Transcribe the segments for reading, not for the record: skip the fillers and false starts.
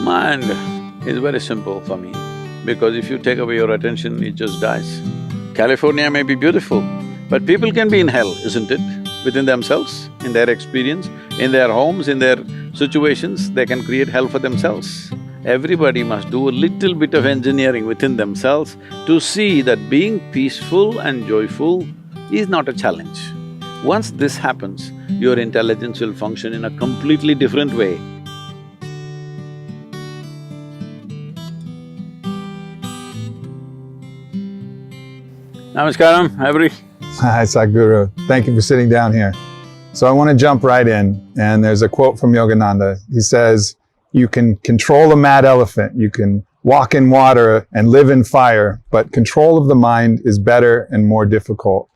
Mind is very simple for me, because if you take away your attention, it just dies. California may be beautiful, but people can be in hell, isn't it? Within themselves, in their experience, in their homes, in their situations, they can create hell for themselves. Everybody must do a little bit of engineering within themselves to see that being peaceful and joyful is not a challenge. Once this happens, your intelligence will function in a completely different way. Namaskaram, Aubrey. Hi, Sadhguru. Thank you for sitting down here. So I want to jump right in, and there's a quote from Yogananda. He says, "You can control a mad elephant, you can walk in water and live in fire, but control of the mind is better and more difficult."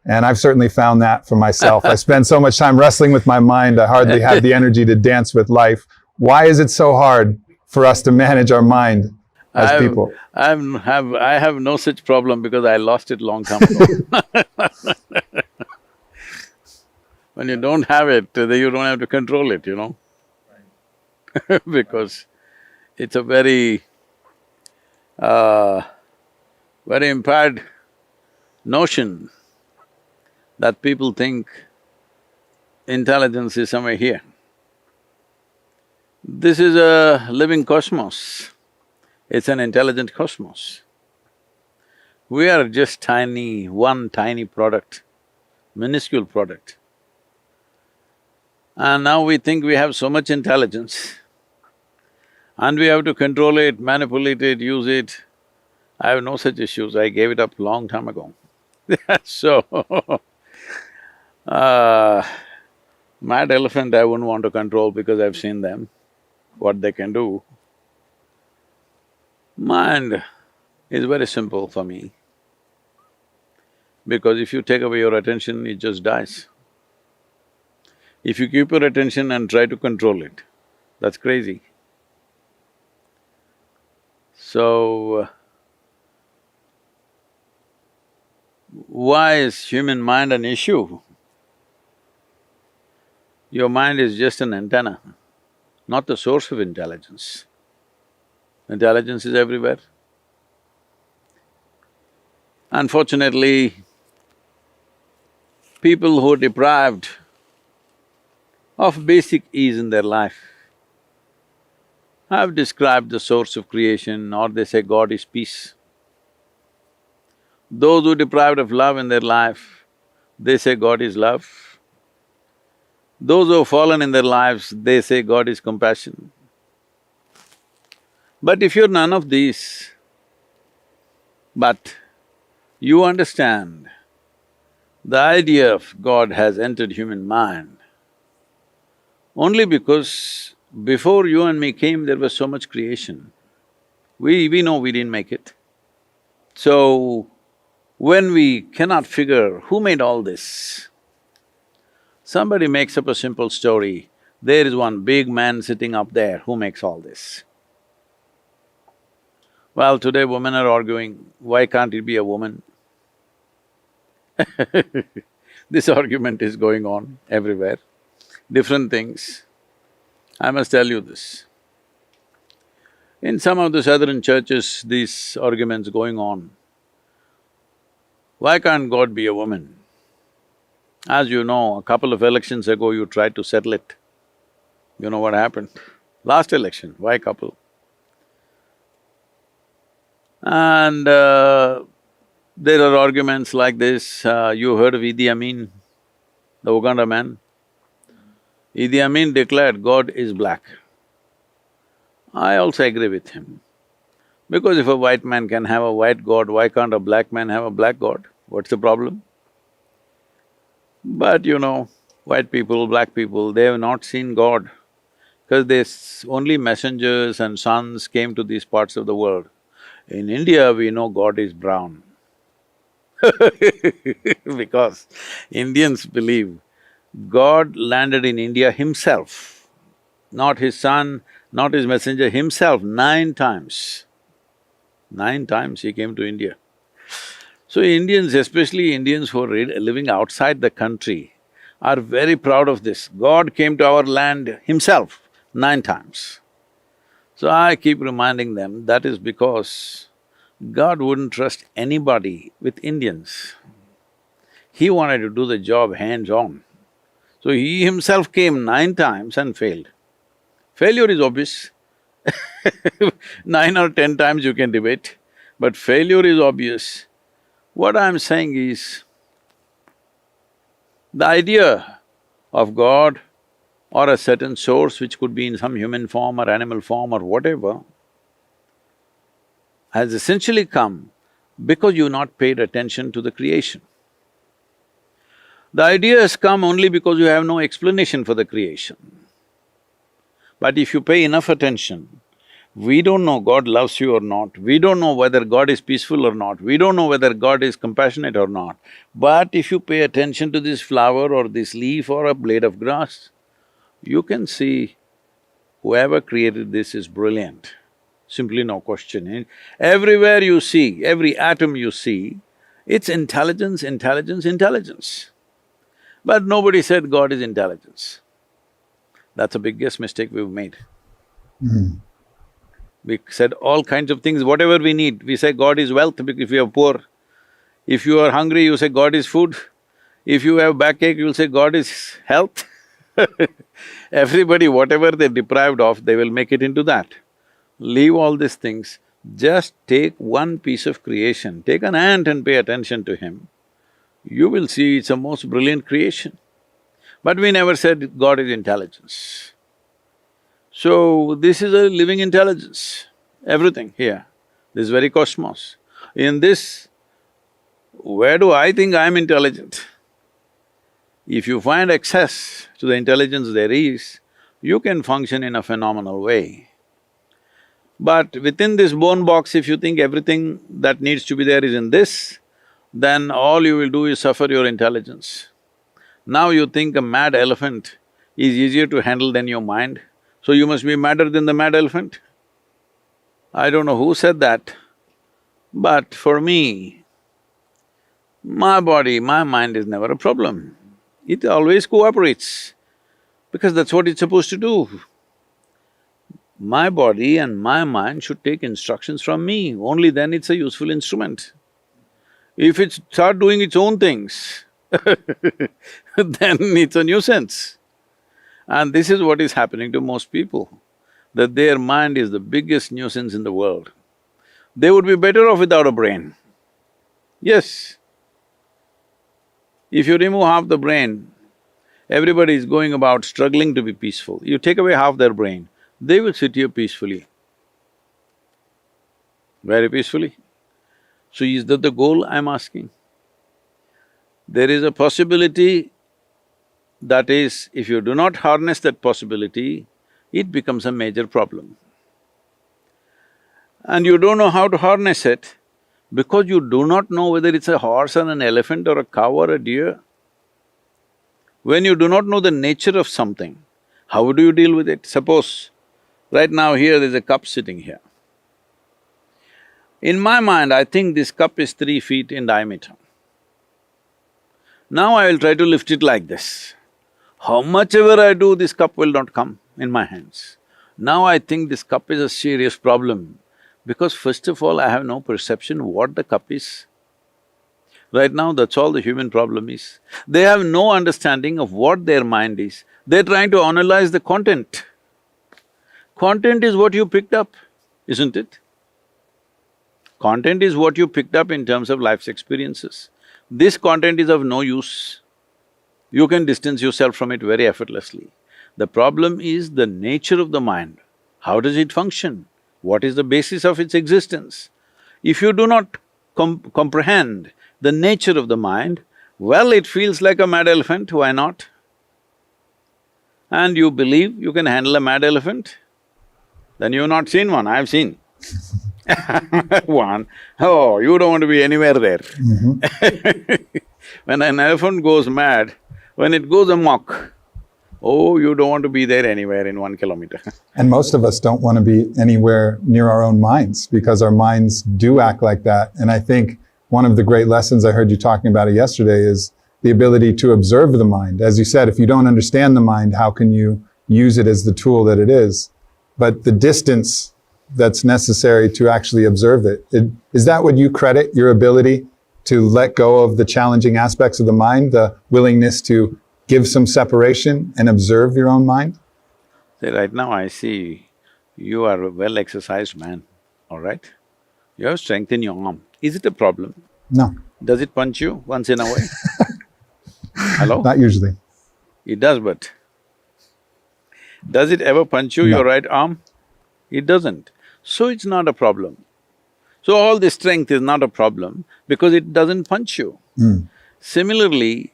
And I've certainly found that for myself. I spend so much time wrestling with my mind, I hardly have the energy to dance with life. Why is it so hard for us to manage our mind as people? I have no such problem because I lost it long time ago. When you don't have it, then you don't have to control it, you know. Because it's a very impaired notion that people think intelligence is somewhere here. This is a living cosmos. It's an intelligent cosmos. We are just tiny, one tiny product, minuscule product. And now we think we have so much intelligence and we have to control it, manipulate it, use it. I have no such issues, I gave it up long time ago. So, mad elephant I wouldn't want to control because I've seen them, what they can do. Mind is very simple for me, because if you take away your attention, it just dies. If you keep your attention and try to control it, that's crazy. So, why is human mind an issue? Your mind is just an antenna, not the source of intelligence. Intelligence is everywhere. Unfortunately, people who are deprived of basic ease in their life have described the source of creation, or they say God is peace. Those who are deprived of love in their life, they say God is love. Those who have fallen in their lives, they say God is compassion. But if you're none of these, but you understand the idea of God has entered human mind only because before you and me came, there was so much creation. We know we didn't make it. So, when we cannot figure who made all this, somebody makes up a simple story, there is one big man sitting up there who makes all this. Well, today women are arguing, why can't it be a woman? This argument is going on everywhere, different things. I must tell you this. In some of the southern churches, these arguments going on. Why can't God be a woman? As you know, a couple of elections ago you tried to settle it. You know what happened? Last election, why couple? And there are arguments like this. You heard of Idi Amin, the Uganda man? Idi Amin declared God is black. I also agree with him. Because if a white man can have a white God, why can't a black man have a black God? What's the problem? But you know, white people, black people, they have not seen God, because only messengers and sons came to these parts of the world. In India, we know God is brown because Indians believe God landed in India himself, not his son, not his messenger, himself, 9 times. 9 times he came to India. So Indians, especially Indians who are living outside the country, are very proud of this. God came to our land himself 9 times. So I keep reminding them that is because God wouldn't trust anybody with Indians. He wanted to do the job hands-on. So he himself came 9 times and failed. Failure is obvious. 9 or 10 times you can debate, but failure is obvious. What I'm saying is, the idea of God or a certain source which could be in some human form or animal form or whatever has essentially come because you've not paid attention to the creation. The idea has come only because you have no explanation for the creation. But if you pay enough attention, we don't know God loves you or not, we don't know whether God is peaceful or not, we don't know whether God is compassionate or not. But if you pay attention to this flower or this leaf or a blade of grass, you can see whoever created this is brilliant. Simply no question. Everywhere you see, every atom you see, it's intelligence, intelligence, intelligence. But nobody said God is intelligence. That's the biggest mistake we've made. We said all kinds of things, whatever we need. We say God is wealth if you are poor. If you are hungry, you say God is food. If you have backache, you'll say God is health. Everybody, whatever they're deprived of, they will make it into that. Leave all these things, just take one piece of creation, take an ant and pay attention to him. You will see it's a most brilliant creation. But we never said God is intelligence. So, this is a living intelligence, everything here, this very cosmos. In this, where do I think I'm intelligent? If you find access to the intelligence there is, you can function in a phenomenal way. But within this bone box, if you think everything that needs to be there is in this, then all you will do is suffer your intelligence. Now you think a mad elephant is easier to handle than your mind, so you must be madder than the mad elephant? I don't know who said that, but for me, my body, my mind is never a problem. It always cooperates, because that's what it's supposed to do. My body and my mind should take instructions from me, only then it's a useful instrument. If it starts doing its own things, then it's a nuisance. And this is what is happening to most people, that their mind is the biggest nuisance in the world. They would be better off without a brain. Yes. If you remove half the brain, everybody is going about struggling to be peaceful. You take away half their brain, they will sit here peacefully, very peacefully. So is that the goal I'm asking? There is a possibility, that is, if you do not harness that possibility, it becomes a major problem. And you don't know how to harness it because you do not know whether it's a horse or an elephant or a cow or a deer. When you do not know the nature of something, how do you deal with it? Suppose, right now here there's a cup sitting here. In my mind, I think this cup is 3 feet in diameter. Now I will try to lift it like this. How much ever I do, this cup will not come in my hands. Now I think this cup is a serious problem, because first of all, I have no perception what the cup is. Right now, that's all the human problem is. They have no understanding of what their mind is. They're trying to analyze the content. Content is what you picked up, isn't it? Content is what you picked up in terms of life's experiences. This content is of no use. You can distance yourself from it very effortlessly. The problem is the nature of the mind. How does it function? What is the basis of its existence? If you do not comprehend the nature of the mind, well, it feels like a mad elephant, why not? And you believe you can handle a mad elephant? Then you've not seen one, I've seen. One, oh, you don't want to be anywhere there. When an elephant goes mad, when it goes amok, oh, you don't want to be there anywhere in 1 kilometer. And most of us don't want to be anywhere near our own minds, because our minds do act like that. And I think one of the great lessons, I heard you talking about it yesterday, is the ability to observe the mind. As you said, if you don't understand the mind, how can you use it as the tool that it is? But the distance that's necessary to actually observe it. Is that what you credit, your ability to let go of the challenging aspects of the mind, the willingness to give some separation and observe your own mind? See, right now I see you are a well-exercised man, all right? You have strength in your arm. Is it a problem? No, Does it punch you once in a while? Hello? not usually. It does, but does it ever punch you, No. your right arm? It doesn't. So it's not a problem. So all this strength is not a problem because it doesn't punch you. Similarly,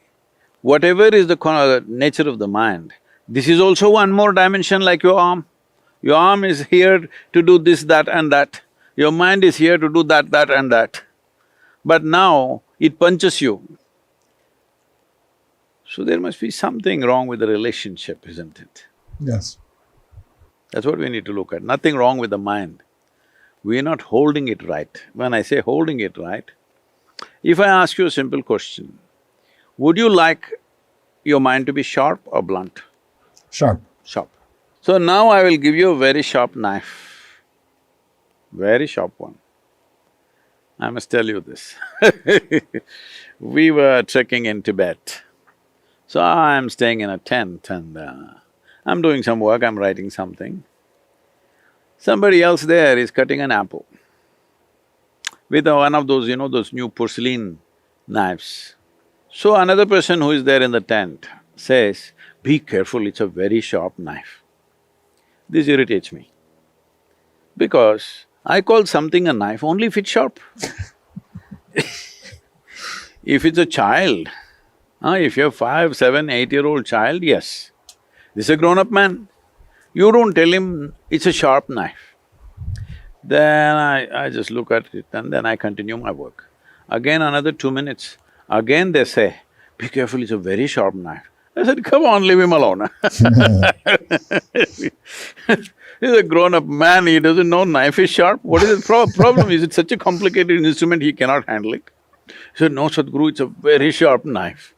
whatever is the nature of the mind, this is also one more dimension like your arm. Your arm is here to do this, that and that. Your mind is here to do that, that and that. But now it punches you. So there must be something wrong with the relationship, isn't it? Yes. That's what we need to look at. Nothing wrong with the mind. We are not holding it right. When I say holding it right, if I ask you a simple question, would you like your mind to be sharp or blunt? Sharp. Sharp. So now I will give you a very sharp knife, very sharp one. I must tell you this. We were trekking in Tibet. So I'm staying in a tent and I'm doing some work, I'm writing something. Somebody else there is cutting an apple with one of those, those new porcelain knives. So another person who is there in the tent says, "Be careful, it's a very sharp knife." This irritates me because I call something a knife only if it's sharp. If it's a child, if you're 5, 7, 8-year-old child, yes. This is a grown-up man. You don't tell him it's a sharp knife. Then I just look at it and then I continue my work. Again another 2 minutes, again they say, "Be careful, it's a very sharp knife." I said, "Come on, leave him alone." He's a grown-up man, he doesn't know knife is sharp. What is the problem? Is it such a complicated instrument he cannot handle it? He said, "No, Sadhguru, it's a very sharp knife."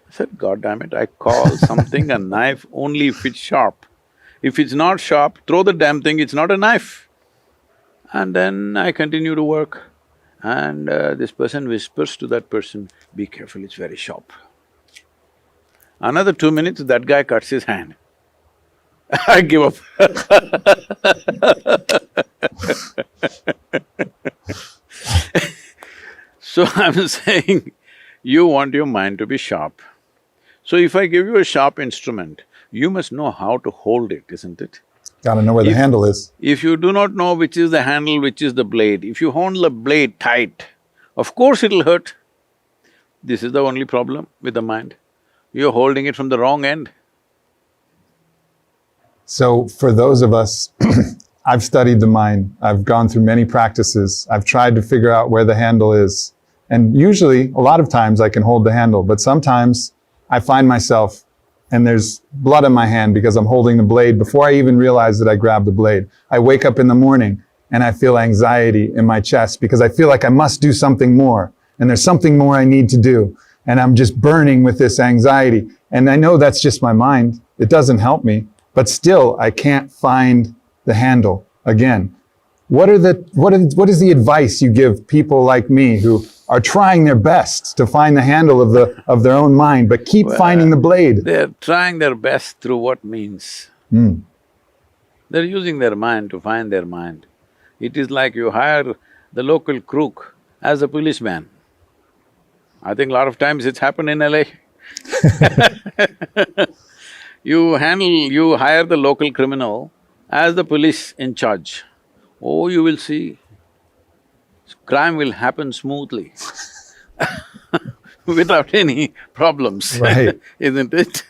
I said, "God damn it, I call something a knife only if it's sharp. If it's not sharp, throw the damn thing, it's not a knife." And then I continue to work and this person whispers to that person, "Be careful, it's very sharp." Another 2 minutes, that guy cuts his hand. I give up. So I'm saying, you want your mind to be sharp. So if I give you a sharp instrument, you must know how to hold it, isn't it? Gotta know where the handle is. If you do not know which is the handle, which is the blade, if you hold the blade tight, of course it'll hurt. This is the only problem with the mind. You're holding it from the wrong end. So for those of us, I've studied the mind, I've gone through many practices, I've tried to figure out where the handle is. And usually, a lot of times I can hold the handle, but sometimes I find myself and there's blood on my hand because I'm holding the blade before I even realize that I grabbed the blade. I wake up in the morning and I feel anxiety in my chest because I feel like I must do something more and there's something more I need to do. And I'm just burning with this anxiety. And I know that's just my mind. It doesn't help me, but still I can't find the handle again. What is the advice you give people like me who are trying their best to find the handle of their own mind, but keep finding the blade? They're trying their best through what means? They're using their mind to find their mind. It is like you hire the local crook as a policeman. I think a lot of times it's happened in LA. You hire the local criminal as the police in charge. Oh, you will see, crime will happen smoothly without any problems, Right. isn't it?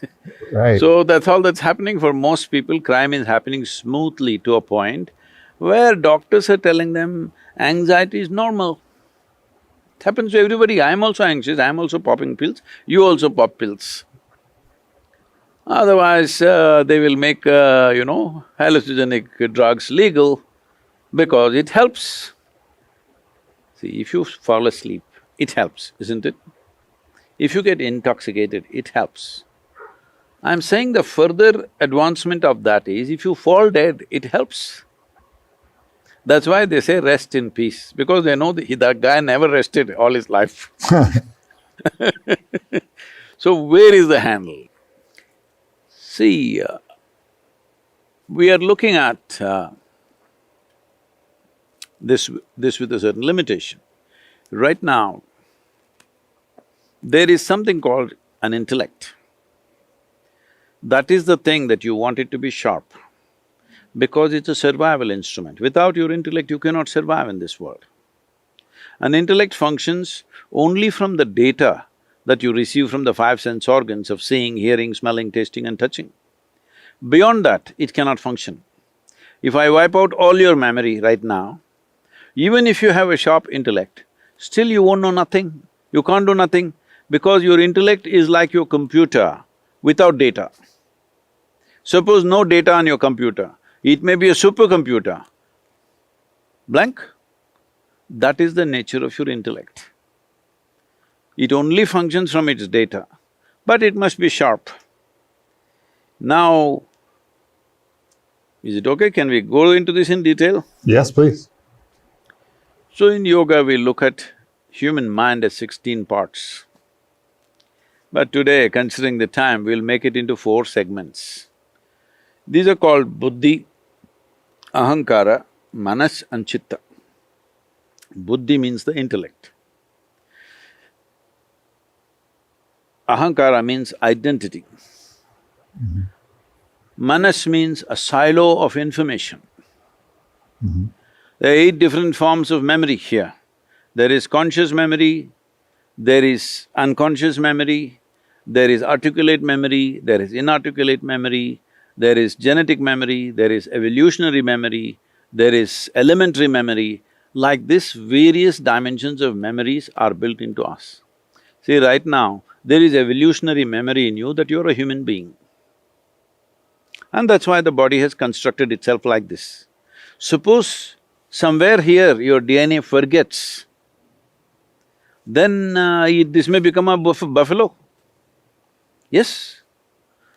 Right. So that's all that's happening for most people. Crime is happening smoothly to a point where doctors are telling them anxiety is normal. It happens to everybody. I'm also anxious, I'm also popping pills, you also pop pills. Otherwise, they will make, hallucinogenic drugs legal because it helps. See, if you fall asleep, it helps, isn't it? If you get intoxicated, it helps. I'm saying the further advancement of that is, if you fall dead, it helps. That's why they say rest in peace, because they know that guy never rested all his life. So where is the handle? See, we are looking at this with a certain limitation. Right now, there is something called an intellect. That is the thing that you want it to be sharp, because it's a survival instrument. Without your intellect, you cannot survive in this world. An intellect functions only from the data that you receive from the five sense organs of seeing, hearing, smelling, tasting and touching. Beyond that, it cannot function. If I wipe out all your memory right now, even if you have a sharp intellect, still you won't know nothing. You can't do nothing because your intellect is like your computer without data. Suppose no data on your computer, it may be a supercomputer, blank. That is the nature of your intellect. It only functions from its data, but it must be sharp. Now, is it okay? Can we go into this in detail? Yes, please. So in yoga, we look at human mind as 16 parts. But today, considering the time, we'll make it into 4 segments. These are called buddhi, ahankara, manas and chitta. Buddhi means the intellect. Ahankara means identity. Manas means a silo of information. There are 8 different forms of memory here. There is conscious memory, there is unconscious memory, there is articulate memory, there is inarticulate memory, there is genetic memory, there is evolutionary memory, there is elementary memory. Like this, various dimensions of memories are built into us. See, right now, there is evolutionary memory in you that you're a human being. And that's why the body has constructed itself like this. Suppose somewhere here your DNA forgets, then this may become a buffalo. Yes,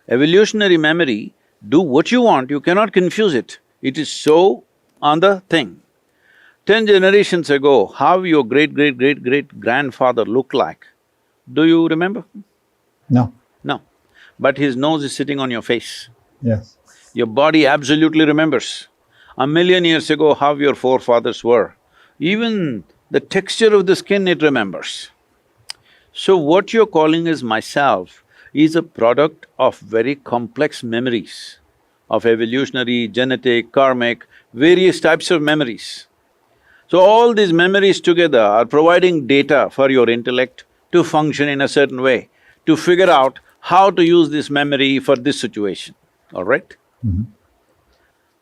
evolutionary memory, do what you want, you cannot confuse it. It is so on the thing. 10 generations ago, how your great-great-great-great-grandfather looked like, do you remember? No. No. But his nose is sitting on your face. Yes. Your body absolutely remembers. 1,000,000 years ago, how your forefathers were. Even the texture of the skin, it remembers. So what you're calling as myself is a product of very complex memories of evolutionary, genetic, karmic, various types of memories. So all these memories together are providing data for your intellect to function in a certain way, to figure out how to use this memory for this situation, all right?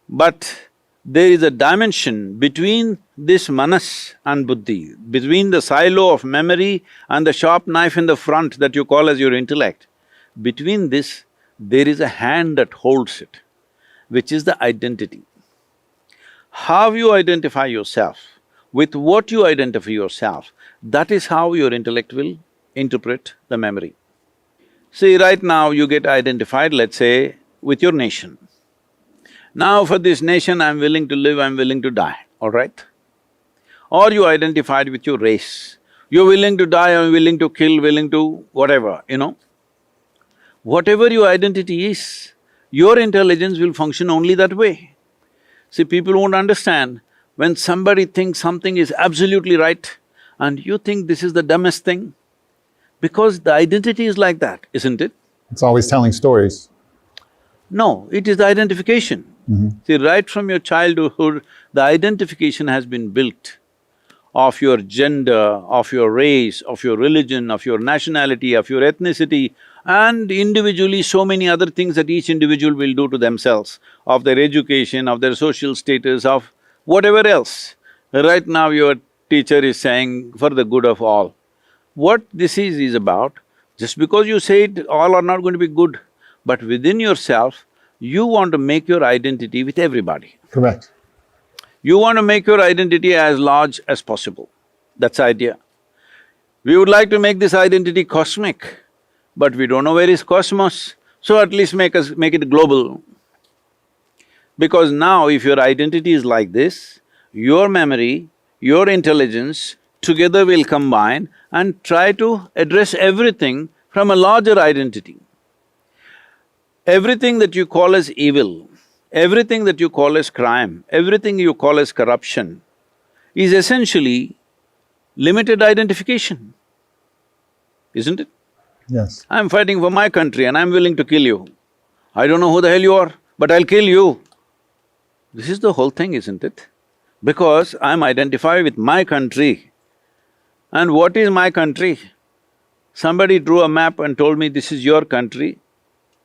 But there is a dimension between this manas and buddhi, between the silo of memory and the sharp knife in the front that you call as your intellect. Between this, there is a hand that holds it, which is the identity. How you identify yourself, with what you identify yourself, that is how your intellect will interpret the memory. See, right now you get identified, let's say, with your nation. Now for this nation, I'm willing to live, I'm willing to die, all right? Or you identified with your race. You're willing to die, I'm willing to kill, willing to whatever, you know. Whatever your identity is, your intelligence will function only that way. See, people won't understand when somebody thinks something is absolutely right and you think this is the dumbest thing, because the identity is like that, isn't it? It's always telling stories. No, it is the identification. See, right from your childhood, the identification has been built of your gender, of your race, of your religion, of your nationality, of your ethnicity, and individually so many other things that each individual will do to themselves, of their education, of their social status, of whatever else. Right now your teacher is saying, for the good of all. What this is about, just because you say it, all are not going to be good, but within yourself, you want to make your identity with everybody. Correct. You want to make your identity as large as possible. That's the idea. We would like to make this identity cosmic, but we don't know where is cosmos, so at least make it global. Because now if your identity is like this, your memory, your intelligence together will combine and try to address everything from a larger identity. Everything that you call as evil, everything that you call as crime, everything you call as corruption is essentially limited identification, isn't it? Yes. I'm fighting for my country and I'm willing to kill you. I don't know who the hell you are, but I'll kill you. This is the whole thing, isn't it? Because I'm identified with my country. And what is my country? Somebody drew a map and told me, this is your country,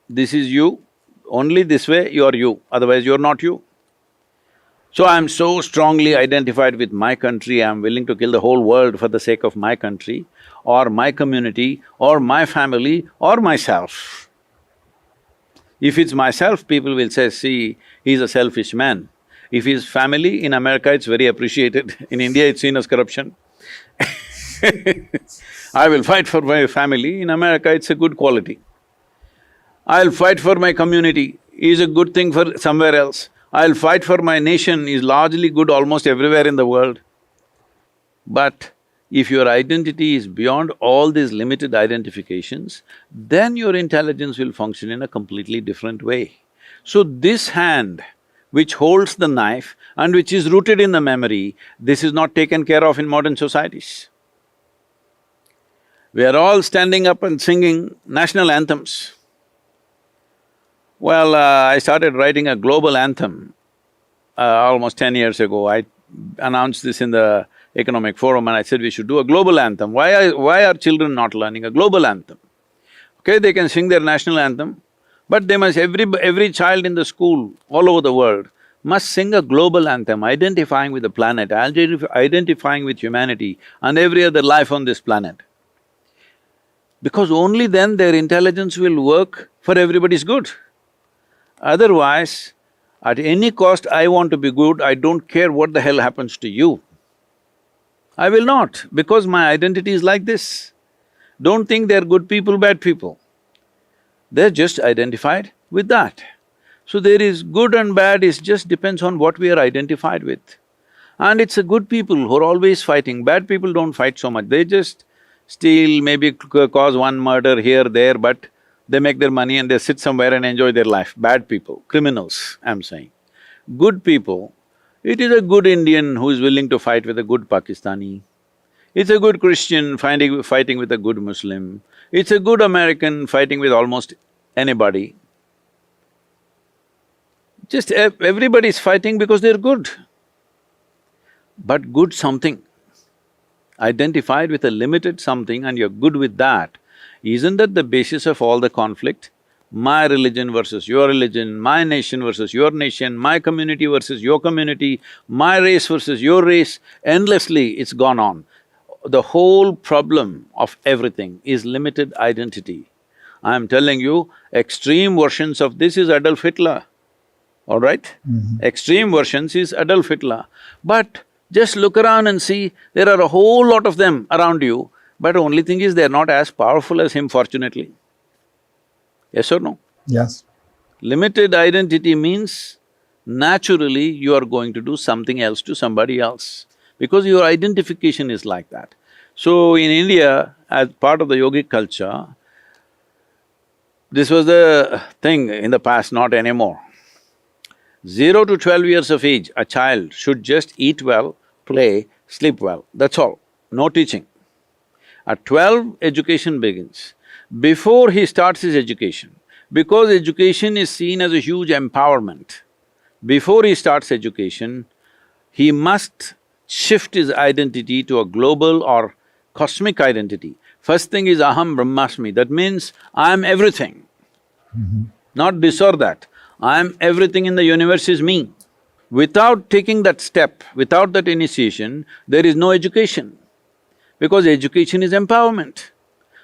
this is you, only this way you're you, otherwise you're not you. So I'm so strongly identified with my country, I'm willing to kill the whole world for the sake of my country, or my community, or my family, or myself. If it's myself, people will say, see, he's a selfish man. If he's family, in America it's very appreciated, in India it's seen as corruption. I will fight for my family, in America it's a good quality. I'll fight for my community, is a good thing for somewhere else. I'll fight for my nation is largely good almost everywhere in the world. But if your identity is beyond all these limited identifications, then your intelligence will function in a completely different way. So this hand which holds the knife and which is rooted in the memory, this is not taken care of in modern societies. We are all standing up and singing national anthems. Well, I started writing a global anthem almost 10 years ago. I announced this in the economic forum and I said we should do a global anthem. Why are children not learning a global anthem? Okay, they can sing their national anthem, but they must… every child in the school all over the world must sing a global anthem, identifying with the planet, identifying with humanity and every other life on this planet. Because only then their intelligence will work for everybody's good. Otherwise, at any cost, I want to be good, I don't care what the hell happens to you. I will not, because my identity is like this. Don't think they're good people, bad people. They're just identified with that. So there is good and bad, it just depends on what we are identified with. And it's a good people who are always fighting, bad people don't fight so much, they just steal, maybe cause one murder here, there, but they make their money and they sit somewhere and enjoy their life. Bad people, criminals, I'm saying. Good people, it is a good Indian who is willing to fight with a good Pakistani. It's a good Christian fighting with a good Muslim. It's a good American fighting with almost anybody. Just everybody's fighting because they're good. But good something, identified with a limited something and you're good with that, isn't that the basis of all the conflict? My religion versus your religion, my nation versus your nation, my community versus your community, my race versus your race, endlessly it's gone on. The whole problem of everything is limited identity. I'm telling you, extreme versions of this is Adolf Hitler, all right? Extreme versions is Adolf Hitler. But just look around and see, there are a whole lot of them around you, but only thing is they're not as powerful as him, fortunately. Yes or no? Yes. Limited identity means naturally you are going to do something else to somebody else, because your identification is like that. So in India, as part of the yogic culture, this was the thing in the past, not anymore. 0 to 12 years of age, a child should just eat well, play, sleep well, that's all, no teaching. At 12, education begins. Before he starts his education, because education is seen as a huge empowerment, before he starts education, he must shift his identity to a global or cosmic identity. First thing is aham brahmasmi, that means I'm everything. Not this or that, I'm everything in the universe is me. Without taking that step, without that initiation, there is no education, because education is empowerment.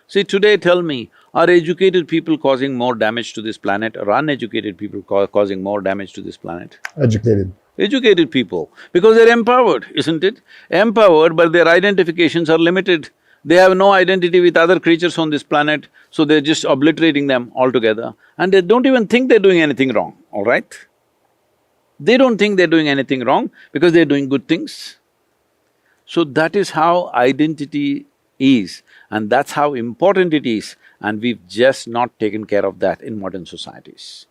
See, today tell me, are educated people causing more damage to this planet or uneducated people causing more damage to this planet? Educated. Educated people, because they're empowered, isn't it? Empowered, but their identifications are limited. They have no identity with other creatures on this planet, so they're just obliterating them altogether. And they don't even think they're doing anything wrong, all right? They don't think they're doing anything wrong because they're doing good things. So that is how identity is, and that's how important it is, and we've just not taken care of that in modern societies.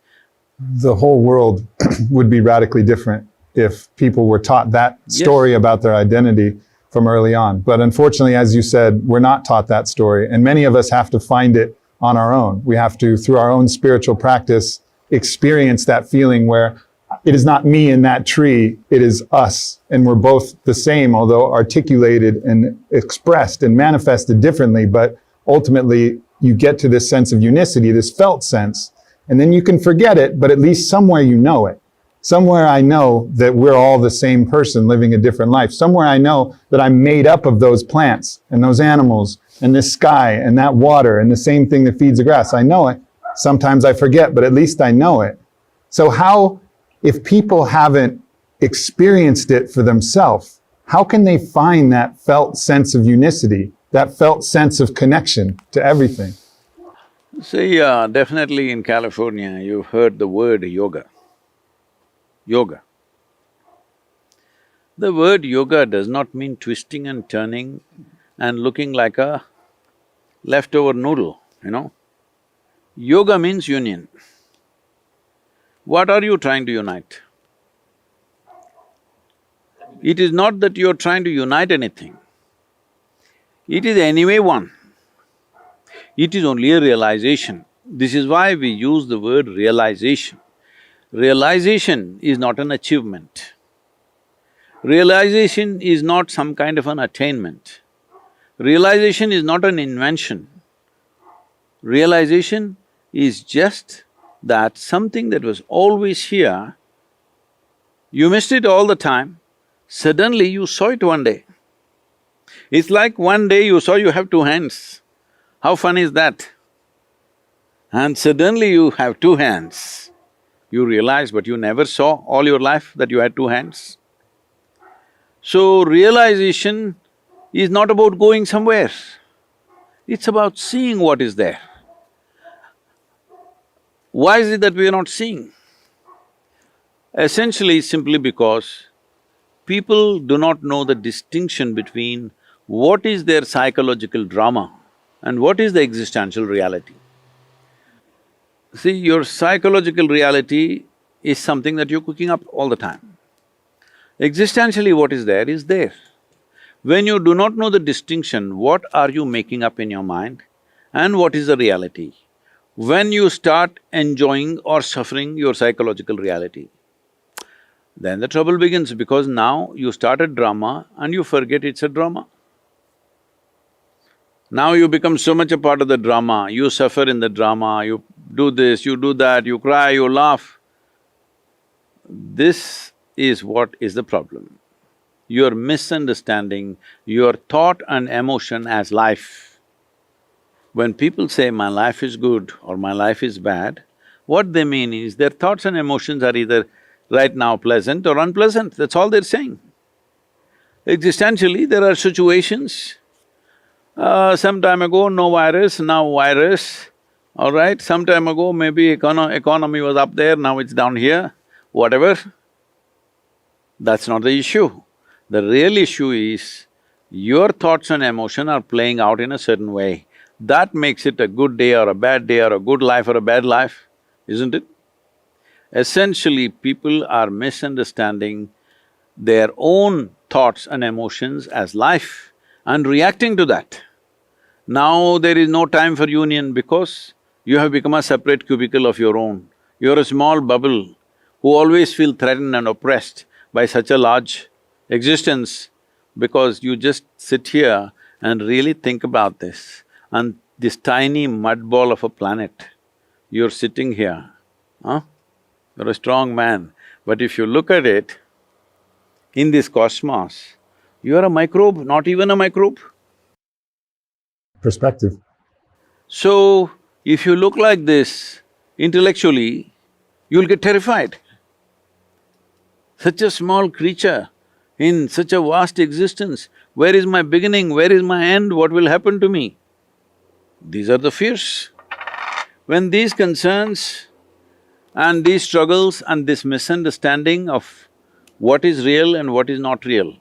The whole world would be radically different if people were taught that story Yes. about their identity from early on. But unfortunately, as you said, we're not taught that story. And many of us have to find it on our own. We have to, through our own spiritual practice, experience that feeling where it is not me in that tree, it is us. And we're both the same, although articulated and expressed and manifested differently. But ultimately, you get to this sense of unicity, this felt sense. And then you can forget it, but at least somewhere you know it. Somewhere I know that we're all the same person living a different life. Somewhere I know that I'm made up of those plants and those animals and this sky and that water and the same thing that feeds the grass. I know it. Sometimes I forget, but at least I know it. So how, if people haven't experienced it for themselves, how can they find that felt sense of unicity, that felt sense of connection to everything? See, definitely in California, you've heard the word yoga. Yoga. The word yoga does not mean twisting and turning and looking like a leftover noodle, you know. Yoga means union. What are you trying to unite? It is not that you're trying to unite anything. It is anyway one. It is only a realization. This is why we use the word realization. Realization is not an achievement. Realization is not some kind of an attainment. Realization is not an invention. Realization is just that something that was always here, you missed it all the time, suddenly you saw it one day. It's like one day you saw you have two hands. How fun is that? And suddenly you have two hands. You realize, but you never saw all your life that you had two hands. So realization is not about going somewhere, it's about seeing what is there. Why is it that we are not seeing? Essentially, simply because people do not know the distinction between what is their psychological drama and what is the existential reality. See, your psychological reality is something that you're cooking up all the time. Existentially, what is there is there. When you do not know the distinction, what are you making up in your mind and what is the reality? When you start enjoying or suffering your psychological reality, then the trouble begins, because now you start a drama and you forget it's a drama. Now you become so much a part of the drama, you suffer in the drama, you do this, you do that, you cry, you laugh. This is what is the problem. You're misunderstanding your thought and emotion as life. When people say, my life is good or my life is bad, what they mean is their thoughts and emotions are either right now pleasant or unpleasant, that's all they're saying. Existentially, there are situations, some time ago no virus, now virus, all right? Some time ago maybe economy was up there, now it's down here, whatever. That's not the issue. The real issue is your thoughts and emotion are playing out in a certain way. That makes it a good day or a bad day or a good life or a bad life, isn't it? Essentially, people are misunderstanding their own thoughts and emotions as life and reacting to that. Now there is no time for union because you have become a separate cubicle of your own. You're a small bubble who always feel threatened and oppressed by such a large existence, because you just sit here and really think about this. And this tiny mud ball of a planet, you're sitting here, huh? You're a strong man, but if you look at it, in this cosmos, you are a microbe, not even a microbe. Perspective. So, if you look like this intellectually, you'll get terrified. Such a small creature in such a vast existence, where is my beginning, where is my end, what will happen to me? These are the fears. When these concerns And these struggles and this misunderstanding of what is real and what is not real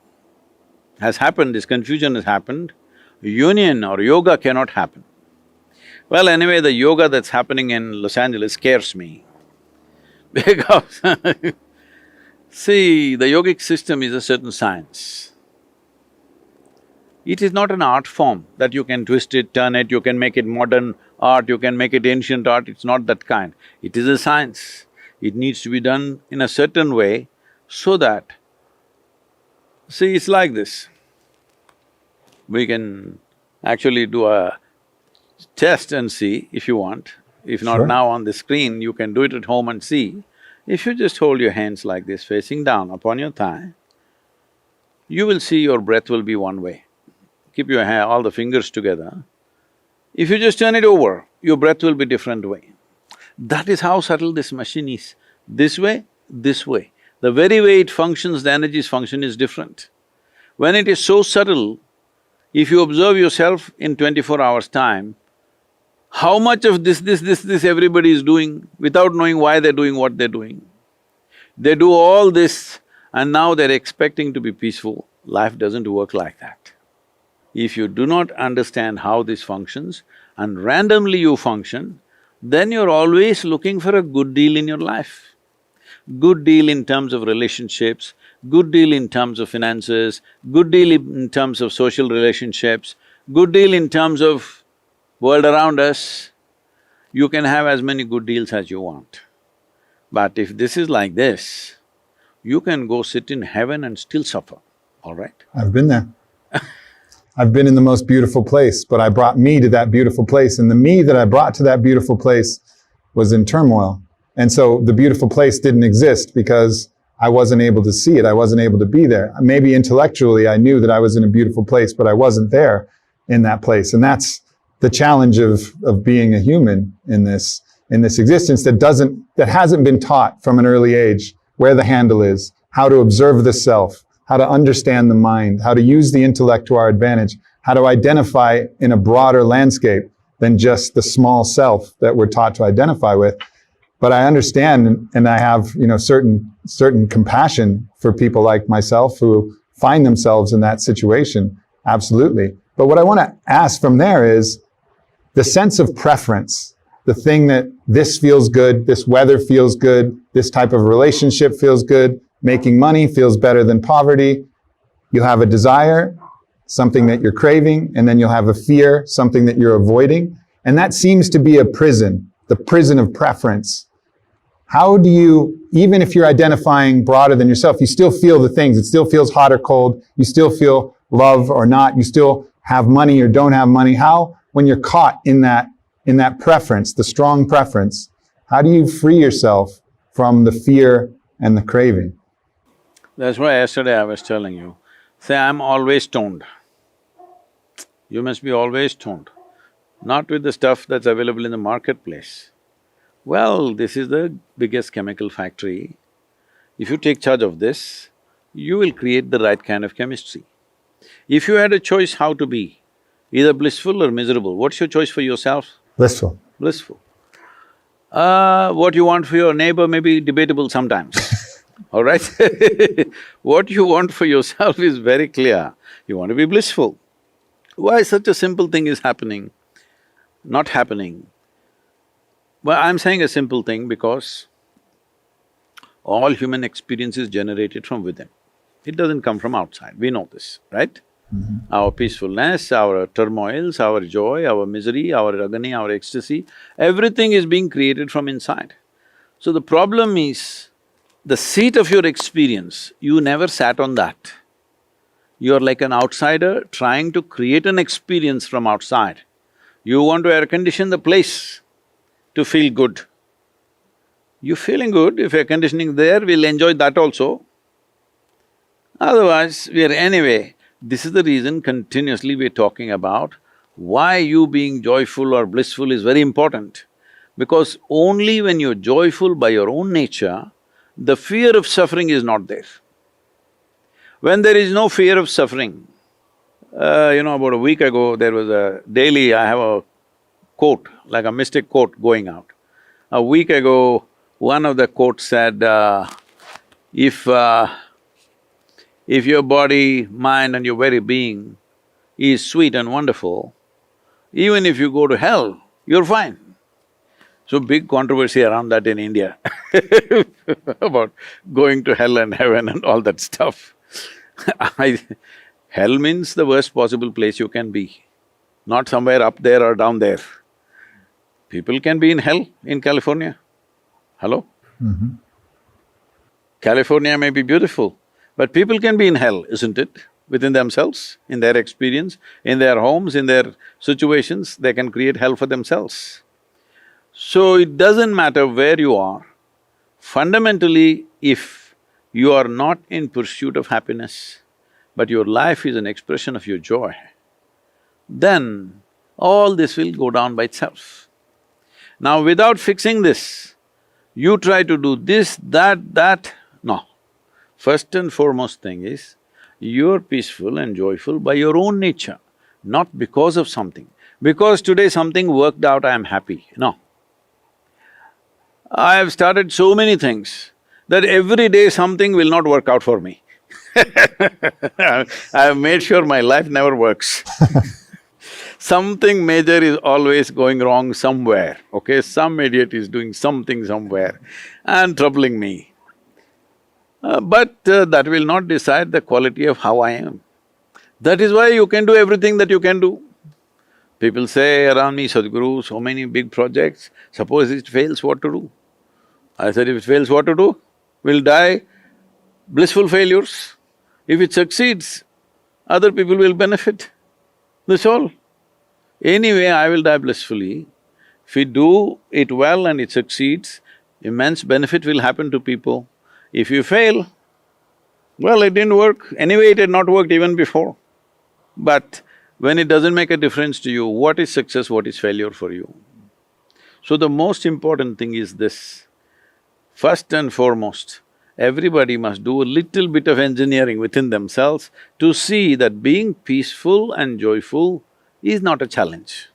has happened, this confusion has happened, union or yoga cannot happen. Well, anyway, the yoga that's happening in Los Angeles scares me because see, the yogic system is a certain science. It is not an art form that you can twist it, turn it, you can make it modern art, you can make it ancient art, it's not that kind. It is a science. It needs to be done in a certain way so that… See, it's like this. We can actually do a test and see if you want. If not Sure. now on the screen, you can do it at home and see. If you just hold your hands like this, facing down upon your thigh, you will see your breath will be one way. Keep your all the fingers together. If you just turn it over, your breath will be different way. That is how subtle this machine is. This way, this way. The very way it functions, the energies function is different. When it is so subtle, if you observe yourself in 24 hours' time, how much of this everybody is doing without knowing why they're doing what they're doing. They do all this and now they're expecting to be peaceful. Life doesn't work like that. If you do not understand how this functions and randomly you function, then you're always looking for a good deal in your life. Good deal in terms of relationships, good deal in terms of finances, good deal in terms of social relationships, good deal in terms of world around us. You can have as many good deals as you want. But if this is like this, you can go sit in heaven and still suffer, all right? I've been there. I've been in the most beautiful place, but I brought me to that beautiful place, and the me that I brought to that beautiful place was in turmoil. And so the beautiful place didn't exist because I wasn't able to see it, I wasn't able to be there. Maybe intellectually I knew that I was in a beautiful place, but I wasn't there in that place. And that's the challenge of being a human in this existence that hasn't been taught from an early age where the handle is, how to observe the self, how to understand the mind, how to use the intellect to our advantage, how to identify in a broader landscape than just the small self that we're taught to identify with. But I understand and I have, certain compassion for people like myself who find themselves in that situation, absolutely. But what I want to ask from there is the sense of preference, the thing that this feels good, this weather feels good, this type of relationship feels good, making money feels better than poverty. You have a desire, something that you're craving, and then you'll have a fear, something that you're avoiding. And that seems to be a prison, the prison of preference. How do you, even if you're identifying broader than yourself, you still feel the things, it still feels hot or cold, you still feel love or not, you still have money or don't have money. How, when you're caught in that preference, the strong preference, how do you free yourself from the fear and the craving? That's why yesterday I was telling you, say, I'm always stoned. You must be always stoned, not with the stuff that's available in the marketplace. Well, this is the biggest chemical factory. If you take charge of this, you will create the right kind of chemistry. If you had a choice how to be, either blissful or miserable, what's your choice for yourself? Blissful. Blissful. What you want for your neighbor may be debatable sometimes, all right? What you want for yourself is very clear. You want to be blissful. Why such a simple thing is happening, not happening? Well, I'm saying a simple thing because all human experience is generated from within. It doesn't come from outside, we know this, right? Our peacefulness, our turmoils, our joy, our misery, our agony, our ecstasy, everything is being created from inside. So the problem is, the seat of your experience, you never sat on that. You're like an outsider trying to create an experience from outside. You want to air condition the place to feel good. You're feeling good, if air conditioning there, we'll enjoy that also. Otherwise, we are anyway… This is the reason continuously we're talking about why you being joyful or blissful is very important. Because only when you're joyful by your own nature, the fear of suffering is not there. When there is no fear of suffering, about a week ago, there was a daily… I have a quote, like a mystic quote going out. A week ago, One of the quotes said, if, uh, if your body, mind and your very being is sweet and wonderful, even if you go to hell, you're fine. So big controversy around that in India about going to hell and heaven and all that stuff. Hell means the worst possible place you can be, not somewhere up there or down there. People can be in hell in California. Hello? California may be beautiful, but people can be in hell, isn't it? Within themselves, in their experience, in their homes, in their situations, they can create hell for themselves. So it doesn't matter where you are, fundamentally, if you are not in pursuit of happiness, but your life is an expression of your joy, then all this will go down by itself. Now, without fixing this, you try to do this, that, no. First and foremost thing is, you're peaceful and joyful by your own nature, not because of something. Because today something worked out, I am happy, no. I have started so many things that every day something will not work out for me. I have made sure my life never works. Something major is always going wrong somewhere, okay? Some idiot is doing something somewhere and troubling me. But that will not decide the quality of how I am. That is why you can do everything that you can do. People say around me, Sadhguru, so many big projects, suppose it fails, what to do? I said, if it fails, what to do? We'll die blissful failures. If it succeeds, other people will benefit. That's all. Anyway, I will die blissfully. If we do it well and it succeeds, immense benefit will happen to people. If you fail, well, it didn't work. Anyway, it had not worked even before. But when it doesn't make a difference to you, what is success, what is failure for you? So the most important thing is this. First and foremost, everybody must do a little bit of engineering within themselves to see that being peaceful and joyful is not a challenge.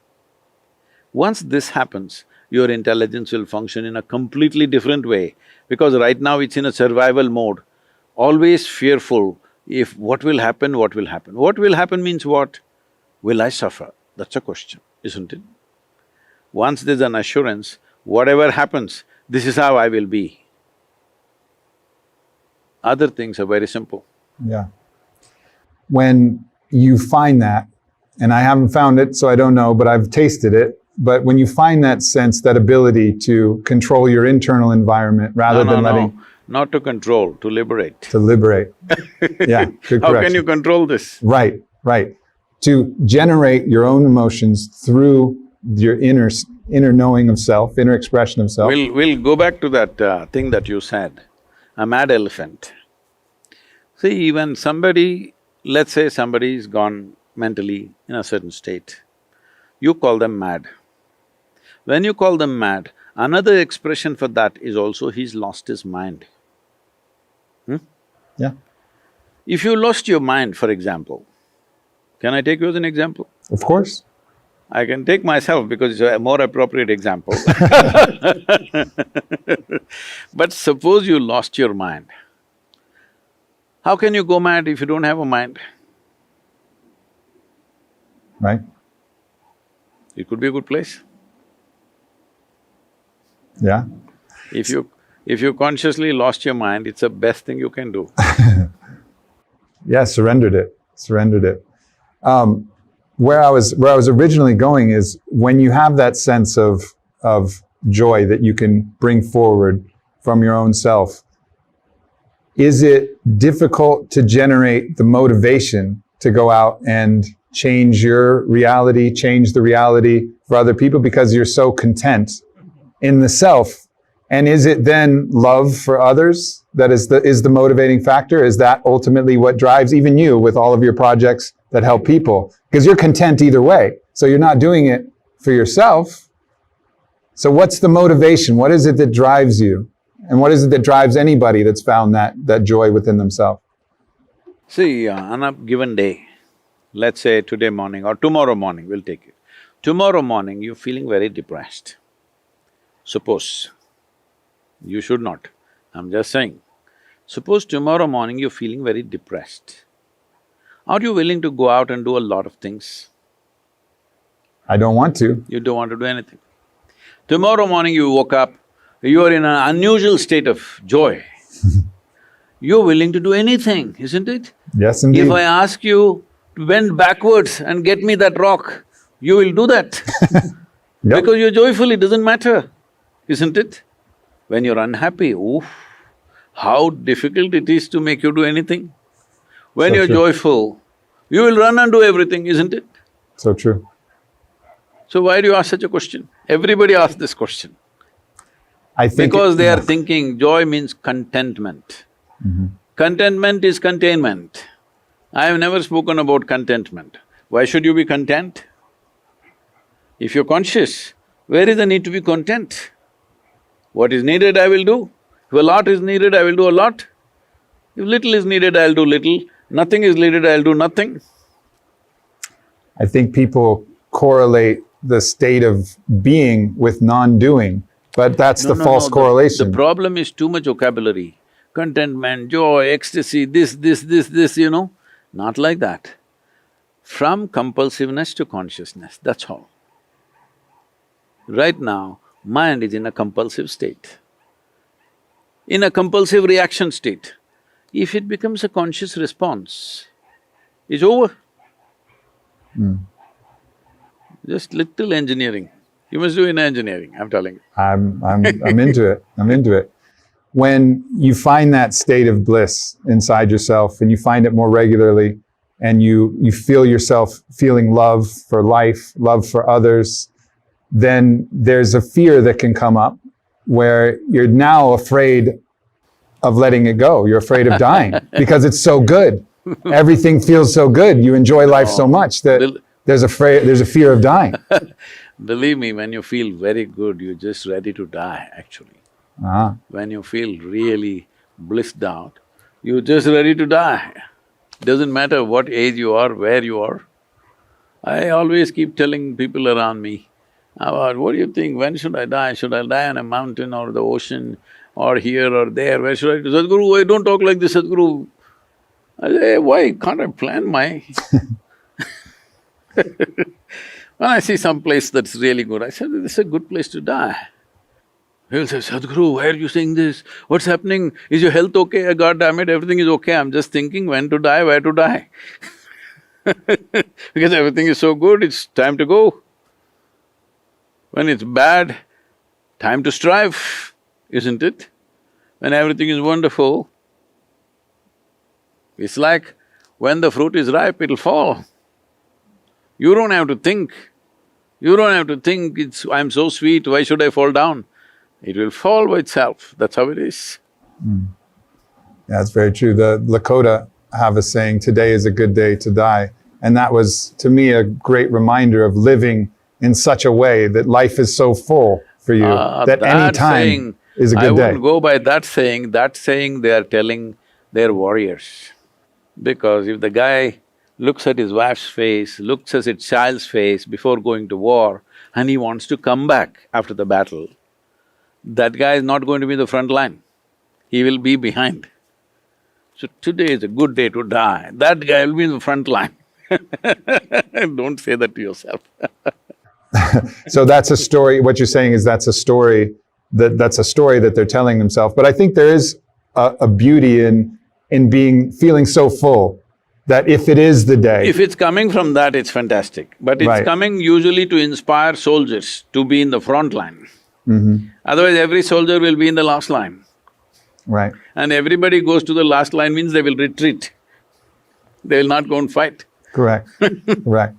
Once this happens, your intelligence will function in a completely different way, because right now it's in a survival mode, always fearful, if what will happen, what will happen. What will happen means what? Will I suffer? That's a question, isn't it? Once there's an assurance, whatever happens, this is how I will be. Other things are very simple. Yeah. When you find that, and I haven't found it, so I don't know, but I've tasted it, but when you find that sense, that ability to control your internal environment rather than letting… No, not to control, to liberate. To liberate. Yeah, good correction. How can you control this? Right, right. To generate your own emotions through your inner knowing of self, inner expression of self. We'll go back to that thing that you said, a mad elephant. See, even somebody, let's say somebody's gone mentally in a certain state, you call them mad. When you call them mad, another expression for that is also he's lost his mind. Yeah. If you lost your mind, for example, can I take you as an example? Of course. I can take myself because it's a more appropriate example. But suppose you lost your mind. How can you go mad if you don't have a mind? Right. It could be a good place. Yeah. If you consciously lost your mind, it's the best thing you can do. Yeah, surrendered it. Where I was originally going is when you have that sense of joy that you can bring forward from your own self, is it difficult to generate the motivation to go out and change your reality, change the reality for other people because you're so content in the self? And is it then love for others that is the motivating factor? Is that ultimately what drives even you with all of your projects that help people? Because you're content either way. So you're not doing it for yourself. So what's the motivation? What is it that drives you? And what is it that drives anybody that's found that joy within themselves? See, on a given day, let's say today morning or tomorrow morning, we'll take it. Tomorrow morning, you're feeling very depressed. Suppose, You should not. I'm just saying. Suppose tomorrow morning you're feeling very depressed. Are you willing to go out and do a lot of things? I don't want to. You don't want to do anything. Tomorrow morning you woke up, you are in an unusual state of joy. You're willing to do anything, isn't it? Yes, indeed. If I ask you to bend backwards and get me that rock, you will do that. Yep. Because you're joyful, it doesn't matter, isn't it? When you're unhappy, oof, how difficult it is to make you do anything. When So you're true. joyful, you will run and do everything, isn't it? So true. So why do you ask such a question? Everybody asks this question. I think Because they are thinking joy means contentment. Contentment is containment. I have never spoken about contentment. Why should you be content? If you're conscious, where is the need to be content? What is needed, I will do. If a lot is needed, I will do a lot. If little is needed, I'll do little. Nothing is needed, I'll do nothing. I think people correlate the state of being with non-doing, but that's the false The correlation. problem is too much vocabulary. Contentment, joy, ecstasy, this, you know. Not like that. From compulsiveness to consciousness, that's all. Right now, mind is in a compulsive state. In a compulsive reaction state. If it becomes a conscious response, it's over. Just little engineering. You must do in engineering, I'm telling you. I'm into it, I'm into it. When you find that state of bliss inside yourself and you find it more regularly and you feel yourself feeling love for life, love for others, then there's a fear that can come up where you're now afraid of letting it go. You're afraid of dying because it's so good. Everything feels so good. You enjoy life so much that there's a fear of dying. Believe me, when you feel very good, you're just ready to die, actually. When you feel really blissed out, you're just ready to die. Doesn't matter what age you are, where you are. I always keep telling people around me, what do you think, when should I die? Should I die on a mountain or the ocean or here or there? Where should I do? Sadhguru, why don't talk like this, Sadhguru? I say, why can't I plan my… When I see some place that's really good, I say, this is a good place to die. He'll say, Sadhguru, why are you saying this? What's happening? Is your health okay? God damn it, everything is okay. I'm just thinking when to die, where to die. Because everything is so good, it's time to go. When it's bad, time to strive, isn't it? When everything is wonderful, it's like when the fruit is ripe, it'll fall. You don't have to think. You don't have to think, I'm so sweet, why should I fall down? It will fall by itself, that's how it is. Yeah, that's very true. The Lakota have a saying, today is a good day to die. And that was, to me, a great reminder of living in such a way that life is so full for you that any time is a good day. I won't go by that saying they are telling their warriors. Because if the guy looks at his wife's face, looks at his child's face before going to war, and he wants to come back after the battle, that guy is not going to be in the front line, he will be behind. So today is a good day to die, that guy will be in the front line. Don't say that to yourself. So that's a story, what you're saying is that's a story that they're telling themselves. But I think there is a beauty in feeling so full that if it is the day… If it's coming from that, it's fantastic. But it's Right. coming usually to inspire soldiers to be in the front line. Otherwise, every soldier will be in the last line. Right. And everybody goes to the last line means they will retreat. They will not go and fight. Correct, correct.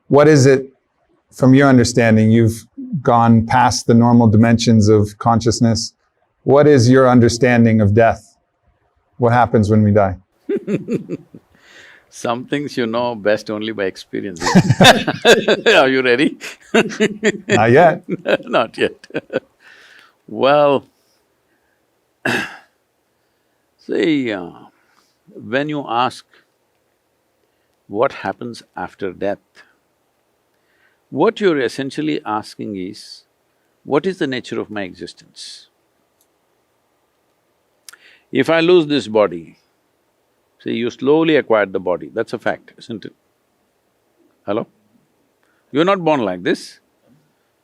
What is it, from your understanding, you've gone past the normal dimensions of consciousness. What is your understanding of death? What happens when we die? Some things you know best only by experience. Are you ready? Not yet. Not yet. Well, see, when you ask what happens after death, what you're essentially asking is, what is the nature of my existence? If I lose this body, see, you slowly acquired the body, that's a fact, isn't it? Hello? You're not born like this,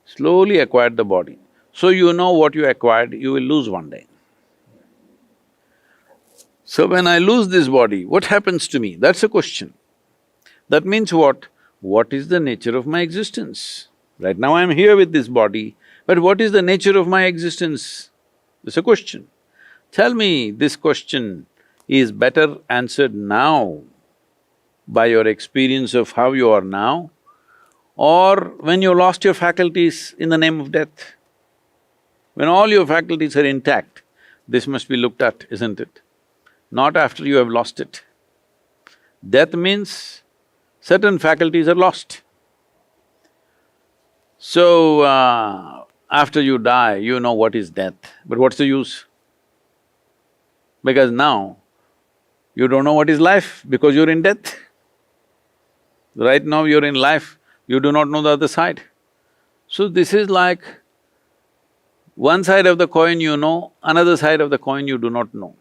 slowly acquired the body. So you know what you acquired, you will lose one day. So when I lose this body, what happens to me? That's a question. That means what? What is the nature of my existence? Right now I'm here with this body, but what is the nature of my existence? It's a question. Tell me, this question is better answered now by your experience of how you are now, or when you lost your faculties in the name of death. When all your faculties are intact, this must be looked at, isn't it? Not after you have lost it. Death means certain faculties are lost. So, after you die, you know what is death, but what's the use? Because now, you don't know what is life because you're in death. Right now you're in life, you do not know the other side. So this is like one side of the coin you know, another side of the coin you do not know.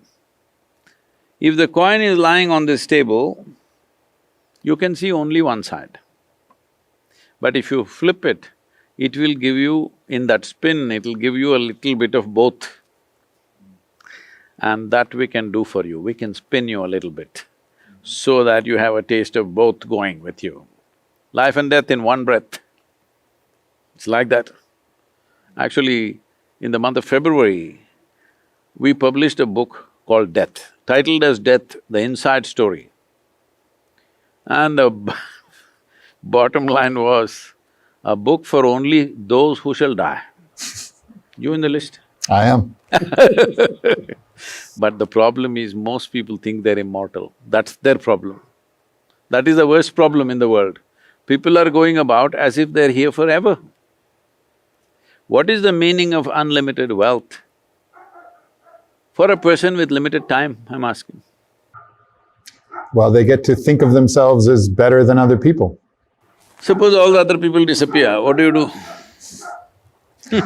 If the coin is lying on this table, you can see only one side. But if you flip it, it will give you, in that spin, it'll give you a little bit of both. And that we can do for you, we can spin you a little bit so that you have a taste of both going with you. Life and death in one breath. It's like that. Actually, in the month of February, we published a book called Death, titled as Death, the Inside Story. And the bottom line was, a book for only those who shall die. You in the list? I am. But the problem is, most people think they're immortal, that's their problem. That is the worst problem in the world. People are going about as if they're here forever. What is the meaning of unlimited wealth? For a person with limited time, I'm asking. Well, they get to think of themselves as better than other people. Suppose all the other people disappear, what do you do?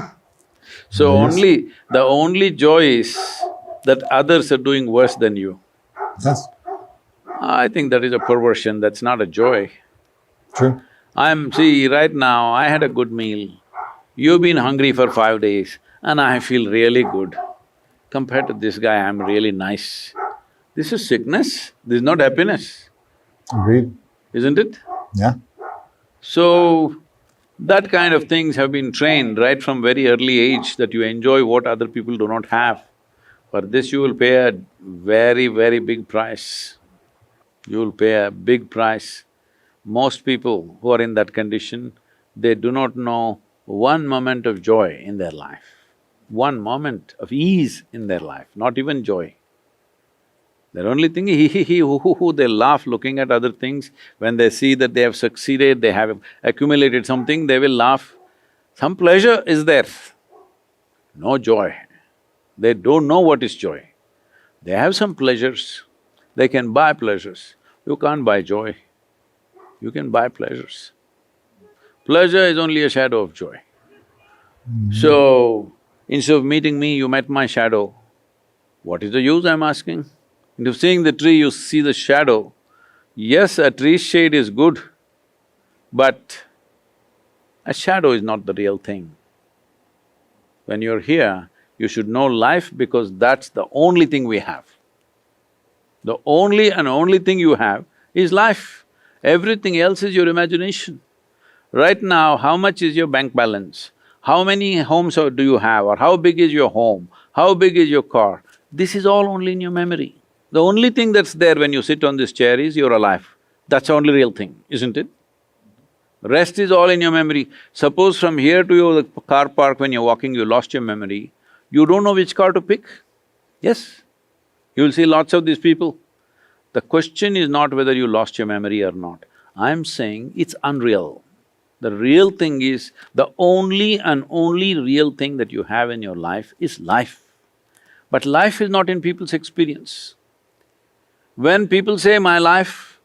So the only joy is that others are doing worse than you. Yes, I think that is a perversion, that's not a joy. true. See, right now, I had a good meal. You've been hungry for 5 days and I feel really good. Compared to this guy, I'm really nice. This is sickness, this is not happiness, Agreed. isn't it? Yeah. So, that kind of things have been trained right from very early age, that you enjoy what other people do not have. For this you will pay a very, very big price. You will pay a big price. Most people who are in that condition, they do not know one moment of joy in their life, one moment of ease in their life, not even joy. They're only thinking hee, hoo, they laugh looking at other things. When they see that they have succeeded, they have accumulated something, they will laugh. Some pleasure is there, no joy. They don't know what is joy. They have some pleasures, they can buy pleasures. You can't buy joy, you can buy pleasures. Pleasure is only a shadow of joy. So, instead of meeting me, you met my shadow. What is the use, I'm asking? Instead of seeing the tree, you see the shadow. Yes, a tree's shade is good, but a shadow is not the real thing. When you're here, you should know life because that's the only thing we have. The only thing you have is life. Everything else is your imagination. Right now, how much is your bank balance? How many homes do you have, or how big is your home? How big is your car? This is all only in your memory. The only thing that's there when you sit on this chair is you're alive. That's the only real thing, isn't it? Rest is all in your memory. Suppose from here to your car park, when you're walking, you lost your memory, you don't know which car to pick. Yes, you'll see lots of these people. The question is not whether you lost your memory or not. I'm saying it's unreal. The real thing is, the only and only real thing that you have in your life is life. But life is not in people's experience. When people say, my life,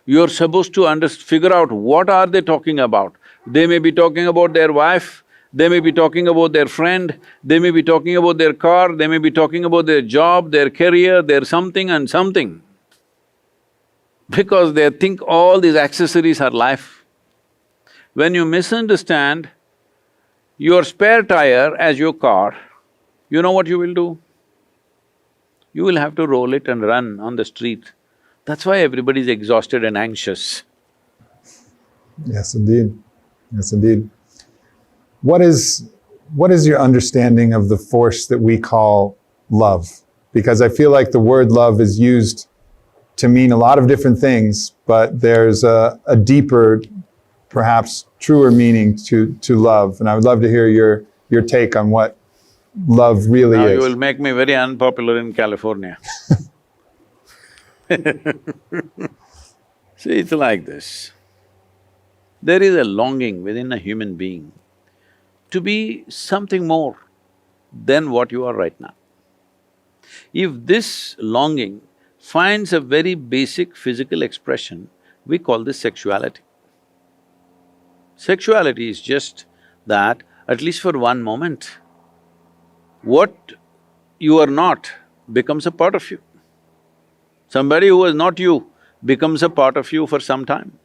you're supposed to figure out what are they talking about. They may be talking about their wife, they may be talking about their friend, they may be talking about their car, they may be talking about their job, their career, their something and something. Because they think all these accessories are life. When you misunderstand your spare tire as your car, you know what you will do? You will have to roll it and run on the street. That's why everybody is exhausted and anxious. Yes, indeed. Yes, indeed. What is your understanding of the force that we call love? Because I feel like the word love is used to mean a lot of different things, but there's a deeper, perhaps truer meaning to love. And I would love to hear your take on what love really Now is. you will make me very unpopular in California. See, it's like this. There is a longing within a human being to be something more than what you are right now. If this longing finds a very basic physical expression, we call this sexuality. Sexuality is just that, at least for one moment, what you are not becomes a part of you. Somebody who was not you becomes a part of you for some time.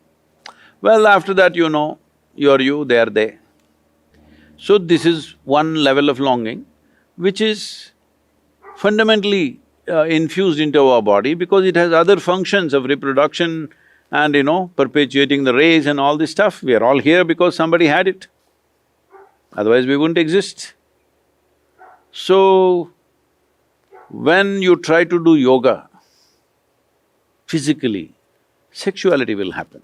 Well, after that you know, you're you, they're they. So this is one level of longing which is fundamentally infused into our body because it has other functions of reproduction and perpetuating the race and all this stuff. We are all here because somebody had it, otherwise we wouldn't exist. So, when you try to do yoga, physically, sexuality will happen.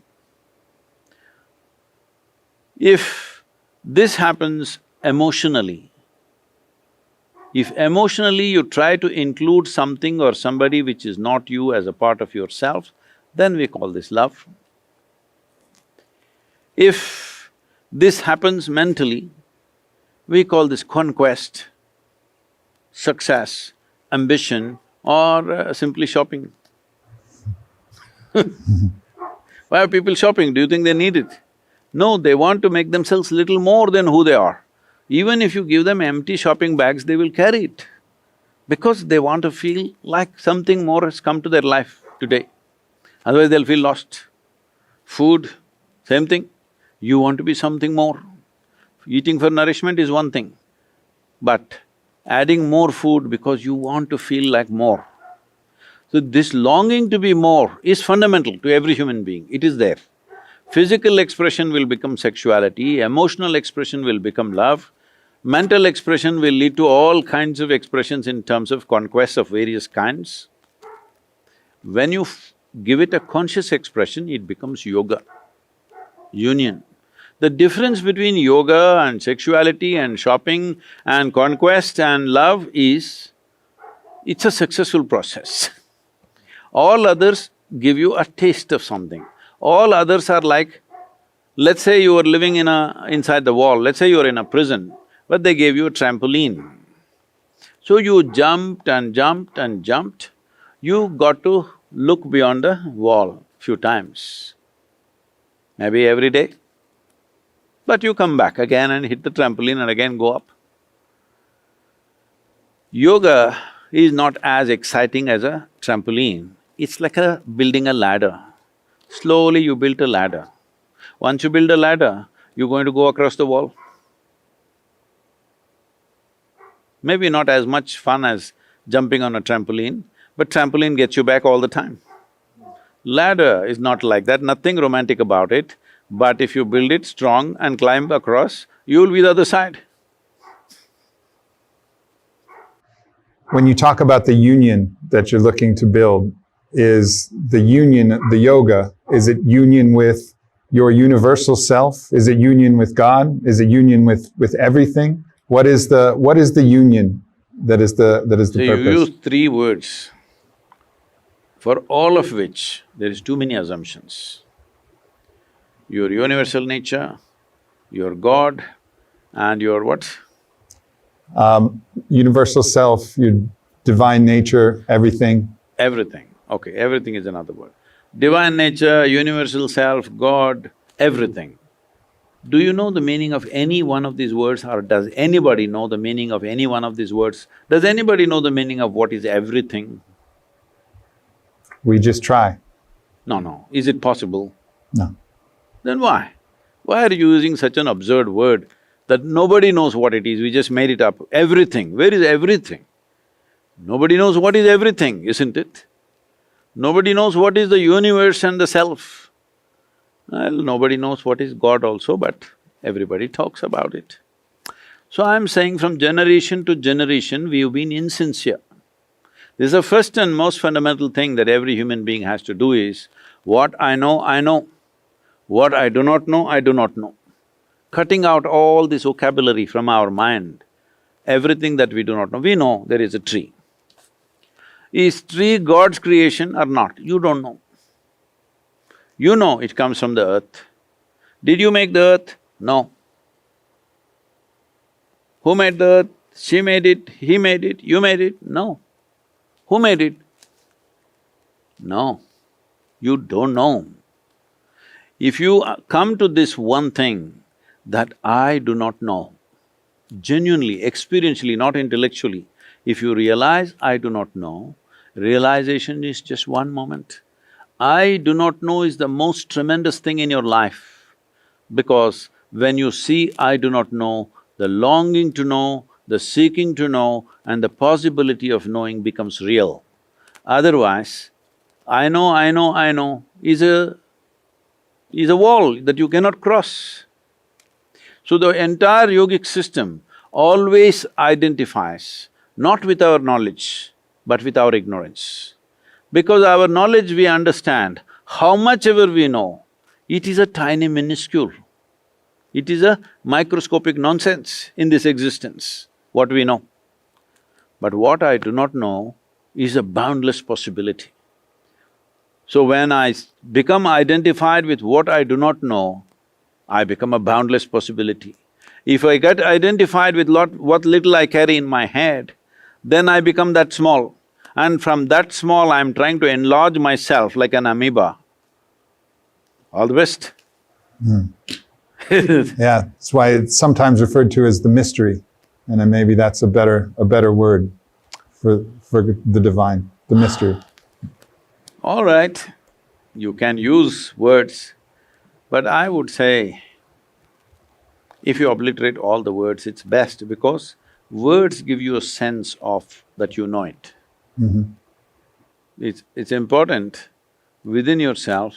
If this happens emotionally, if emotionally you try to include something or somebody which is not you as a part of yourself, then we call this love. If this happens mentally, we call this conquest, success, ambition, or simply shopping. Why are people shopping? Do you think they need it? No, they want to make themselves little more than who they are. Even if you give them empty shopping bags, they will carry it because they want to feel like something more has come to their life today. Otherwise they'll feel lost. Food, same thing. You want to be something more. Eating for nourishment is one thing, but adding more food because you want to feel like more. So this longing to be more is fundamental to every human being, it is there. Physical expression will become sexuality, emotional expression will become love, mental expression will lead to all kinds of expressions in terms of conquests of various kinds. When you give it a conscious expression, it becomes yoga, union. The difference between yoga and sexuality and shopping and conquest and love is, it's a successful process. All others give you a taste of something. All others are like, let's say you were living inside the wall, let's say you were in a prison, but they gave you a trampoline. So you jumped and jumped and jumped, you got to look beyond the wall few times, maybe every day. But you come back again and hit the trampoline and again go up. Yoga is not as exciting as a trampoline, it's like building a ladder. Slowly you build a ladder. Once you build a ladder, you're going to go across the wall. Maybe not as much fun as jumping on a trampoline, but trampoline gets you back all the time. Ladder is not like that, nothing romantic about it, but if you build it strong and climb across, you'll be the other side. When you talk about the union that you're looking to build, is the union, the yoga, is it union with your universal self? Is it union with God? Is it union with everything? What is the union that is the purpose? So you use three words, for all of which there is too many assumptions. Your universal nature, your God, and your what? Universal self, your divine nature, everything. Everything. Okay, everything is another word. Divine nature, universal self, God, everything. Do you know the meaning of any one of these words, or does anybody know the meaning of any one of these words? Does anybody know the meaning of what is everything? We just try. No. Is it possible? No. Then why? Why are you using such an absurd word that nobody knows what it is, we just made it up? Everything, where is everything? Nobody knows what is everything, isn't it? Nobody knows what is the universe and the self. Well, nobody knows what is God also, but everybody talks about it. So I'm saying from generation to generation, we've been insincere. This is the first and most fundamental thing that every human being has to do is, what I know, I know. What I do not know, I do not know. Cutting out all this vocabulary from our mind, everything that we do not know. We know there is a tree. Is tree God's creation or not? You don't know. You know it comes from the earth. Did you make the earth? No. Who made the earth? She made it, he made it, you made it? No. Who made it? No. You don't know. If you come to this one thing that I do not know, genuinely, experientially, not intellectually, if you realize I do not know, realization is just one moment. I do not know is the most tremendous thing in your life, because when you see I do not know, the longing to know, the seeking to know and the possibility of knowing becomes real. Otherwise, I know is a wall that you cannot cross. So the entire yogic system always identifies not with our knowledge, but with our ignorance. Because our knowledge we understand, how much ever we know, it is a tiny minuscule. It is a microscopic nonsense in this existence, what we know. But what I do not know is a boundless possibility. So when I become identified with what I do not know, I become a boundless possibility. If I get identified with what little I carry in my head, then I become that small. And from that small, I'm trying to enlarge myself like an amoeba. All the best. Yeah, that's why it's sometimes referred to as the mystery. And then maybe that's a better word for the divine, the mystery. All right, you can use words, but I would say, if you obliterate all the words, it's best, because words give you a sense of that you know it. It's important within yourself.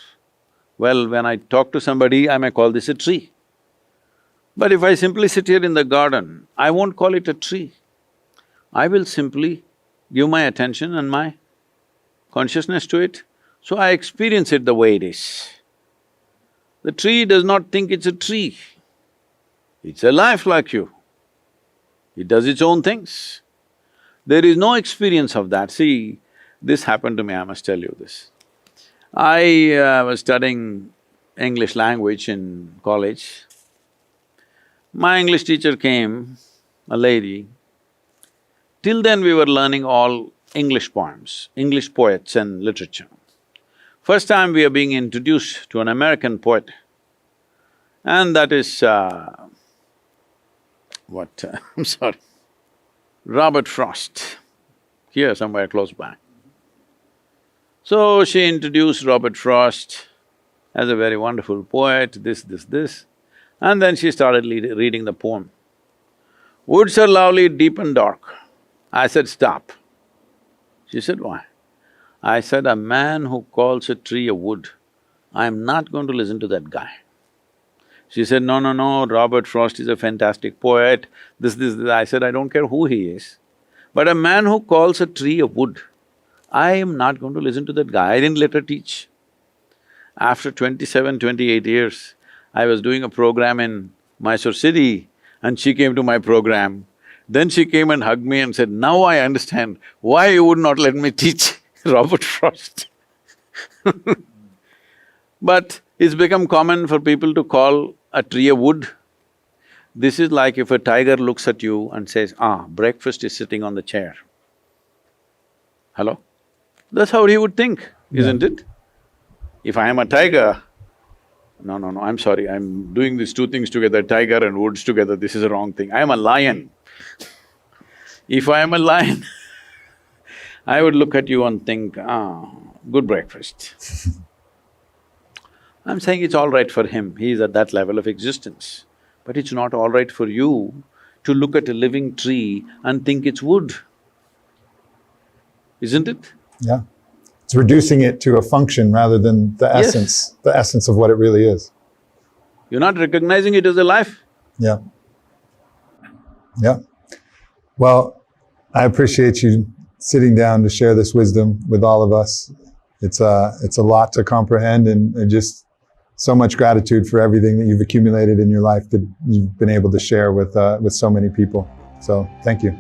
Well, when I talk to somebody, I may call this a tree. But if I simply sit here in the garden, I won't call it a tree. I will simply give my attention and my consciousness to it, so I experience it the way it is. The tree does not think it's a tree. It's a life like you. It does its own things. There is no experience of that. See, this happened to me, I must tell you this. I was studying English language in college. My English teacher came, a lady. Till then we were learning all English poems, English poets and literature. First time we are being introduced to an American poet, and that is I'm sorry, Robert Frost, here somewhere close by. So she introduced Robert Frost as a very wonderful poet, this, and then she started reading the poem. Woods are lovely, deep and dark. I said, stop. She said, why? I said, a man who calls a tree a wood, I'm not going to listen to that guy. She said, no, Robert Frost is a fantastic poet, this. I said, I don't care who he is, but a man who calls a tree a wood, I am not going to listen to that guy. I didn't let her teach. After 27, 28 years, I was doing a program in Mysore city and she came to my program. Then she came and hugged me and said, now I understand why you would not let me teach Robert Frost. But it's become common for people to call a tree a wood. This is like if a tiger looks at you and says, breakfast is sitting on the chair. Hello? That's how he would think, isn't it? If I am a tiger, No, no, no, I'm sorry, I'm doing these two things together, tiger and woods together, this is a wrong thing. I am a lion. If I am a lion, I would look at you and think, good breakfast. I'm saying it's all right for him, he is at that level of existence. But it's not all right for you to look at a living tree and think it's wood, isn't it? Yeah. It's reducing it to a function rather than Yes. the essence of what it really is. You're not recognizing it as a life. Yeah. Yeah. Well, I appreciate you sitting down to share this wisdom with all of us. It's a lot to comprehend, and just so much gratitude for everything that you've accumulated in your life that you've been able to share with so many people. So thank you.